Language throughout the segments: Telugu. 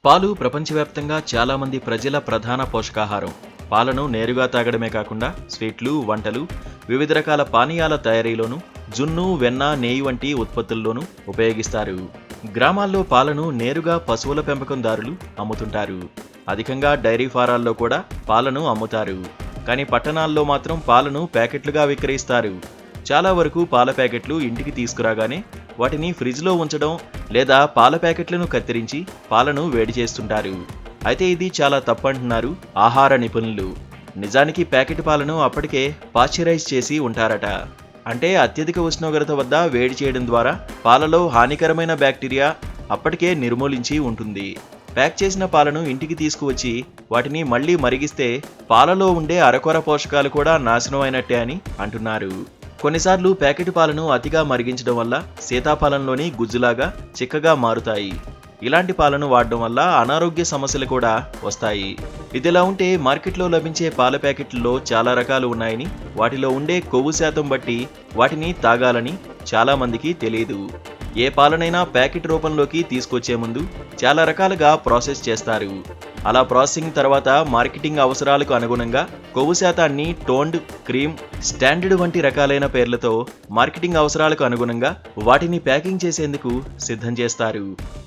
పాలు ప్రపంచవ్యాప్తంగా చాలా మంది ప్రజల ప్రధాన పోషకాహారం. పాలను నేరుగా తాగడమే కాకుండా స్వీట్లు, వంటలు, వివిధ రకాల పానీయాల తయారీలోనూ, జున్ను, వెన్న, నెయ్యి వంటి ఉత్పత్తుల్లోనూ ఉపయోగిస్తారు. గ్రామాల్లో పాలను నేరుగా పశువుల పెంపకందారులు అమ్ముతుంటారు. అధికంగా డైరీ ఫారాల్లో కూడా పాలను అమ్ముతారు. కానీ పట్టణాల్లో మాత్రం పాలను ప్యాకెట్లుగా విక్రయిస్తారు. చాలా వరకు పాల ప్యాకెట్లు ఇంటికి తీసుకురాగానే వాటిని ఫ్రిడ్జ్లో ఉంచడం లేదా పాల ప్యాకెట్లను కత్తిరించి పాలను వేడి చేస్తుంటారు. అయితే ఇది చాలా తప్పంటున్నారు ఆహార నిపుణులు. నిజానికి ప్యాకెట్ పాలను అప్పటికే పాశ్చరైజ్ చేసి ఉంటారట. అంటే అత్యధిక ఉష్ణోగ్రత వద్ద వేడి చేయడం ద్వారా పాలలో హానికరమైన బ్యాక్టీరియా అప్పటికే నిర్మూలించి ఉంటుంది. ప్యాక్ చేసిన పాలను ఇంటికి తీసుకువచ్చి వాటిని మళ్లీ మరిగిస్తే పాలలో ఉండే అరకొర పోషకాలు కూడా నాశనం అయినట్టే అని అంటున్నారు. కొన్నిసార్లు ప్యాకెట్ పాలను అతిగా మరిగించడం వల్ల సీతాఫలంలోని గుజ్జులాగా చిక్కగా మారుతాయి. ఇలాంటి పాలను వాడడం వల్ల అనారోగ్య సమస్యలు కూడా వస్తాయి. ఇదిలా ఉంటే మార్కెట్లో లభించే పాల ప్యాకెట్లలో చాలా రకాలు ఉన్నాయని, వాటిలో ఉండే కొవ్వు శాతం బట్టి వాటిని తాగాలని చాలా మందికి తెలియదు. ఏ పాలనైనా ప్యాకెట్ రూపంలోకి తీసుకొచ్చే ముందు చాలా రకాలుగా ప్రాసెస్ చేస్తారు. అలా ప్రాసెసింగ్ తర్వాత మార్కెటింగ్ అవసరాలకు అనుగుణంగా కొవ్వు శాతాన్ని టోన్డ్, క్రీమ్, స్టాండర్డ్ వంటి రకాలైన పేర్లతో మార్కెటింగ్ అవసరాలకు అనుగుణంగా వాటిని ప్యాకింగ్ చేసేందుకు సిద్ధం చేస్తారు.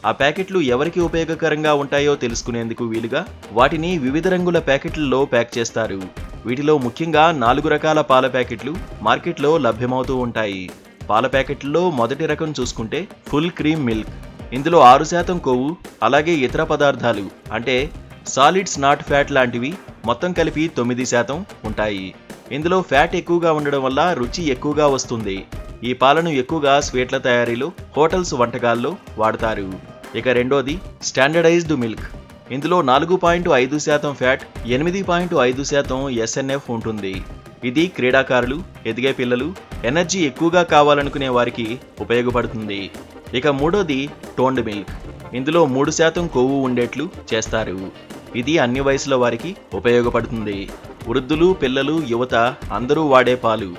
ఆ ప్యాకెట్లు ఎవరికి ఉపయోగకరంగా ఉంటాయో తెలుసుకునేందుకు వీలుగా వాటిని వివిధ రంగుల ప్యాకెట్లలో ప్యాక్ చేస్తారు. వీటిలో ముఖ్యంగా 4 రకాల పాల ప్యాకెట్లు మార్కెట్లో లభ్యమవుతూ ఉంటాయి. పాల ప్యాకెట్లలో మొదటి రకం చూసుకుంటే ఫుల్ క్రీమ్ మిల్క్. ఇందులో 6% కొవ్వు, అలాగే ఇతర పదార్థాలు అంటే సాలిడ్స్ నాట్ ఫ్యాట్ లాంటివి మొత్తం కలిపి 9% ఉంటాయి. ఇందులో ఫ్యాట్ ఎక్కువగా ఉండడం వల్ల రుచి ఎక్కువగా వస్తుంది. ఈ పాలను ఎక్కువగా స్వీట్ల తయారీలో, హోటల్స్ వంటకాల్లో వాడతారు. ఇక రెండోది స్టాండర్డైజ్డ్ మిల్క్. ఇందులో 4.5% ఫ్యాట్, 8.5% SNF ఉంటుంది. ఇది క్రీడాకారులు, ఎదిగే పిల్లలు, ఎనర్జీ ఎక్కువగా కావాలనుకునే వారికి ఉపయోగపడుతుంది. ఇక మూడోది టోన్డ్ మిల్క్. ఇందులో 3% కొవ్వు ఉండేట్లు చేస్తారు. ఇది అన్ని వయసుల వారికి ఉపయోగపడుతుంది. వృద్ధులు, పిల్లలు, యువత అందరూ వాడే పాలు.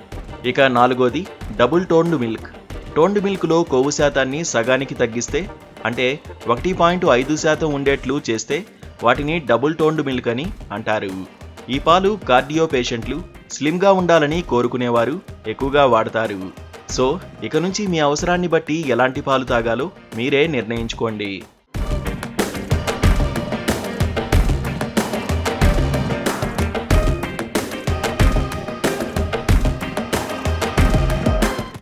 ఇక నాలుగోది డబుల్ టోన్డ్ మిల్క్. టోన్డ్ మిల్క్లో కొవ్వు శాతాన్ని సగానికి తగ్గిస్తే అంటే 1.5% ఉండేట్లు చేస్తే వాటిని డబుల్ టోన్డ్ మిల్క్ అని అంటారు. ఈ పాలు కార్డియో పేషెంట్లు, స్లిమ్గా ఉండాలని కోరుకునేవారు ఎక్కువగా వాడతారు. సో ఇక నుంచి మీ అవసరాన్ని బట్టి ఎలాంటి పాలు తాగాలో మీరే నిర్ణయించుకోండి.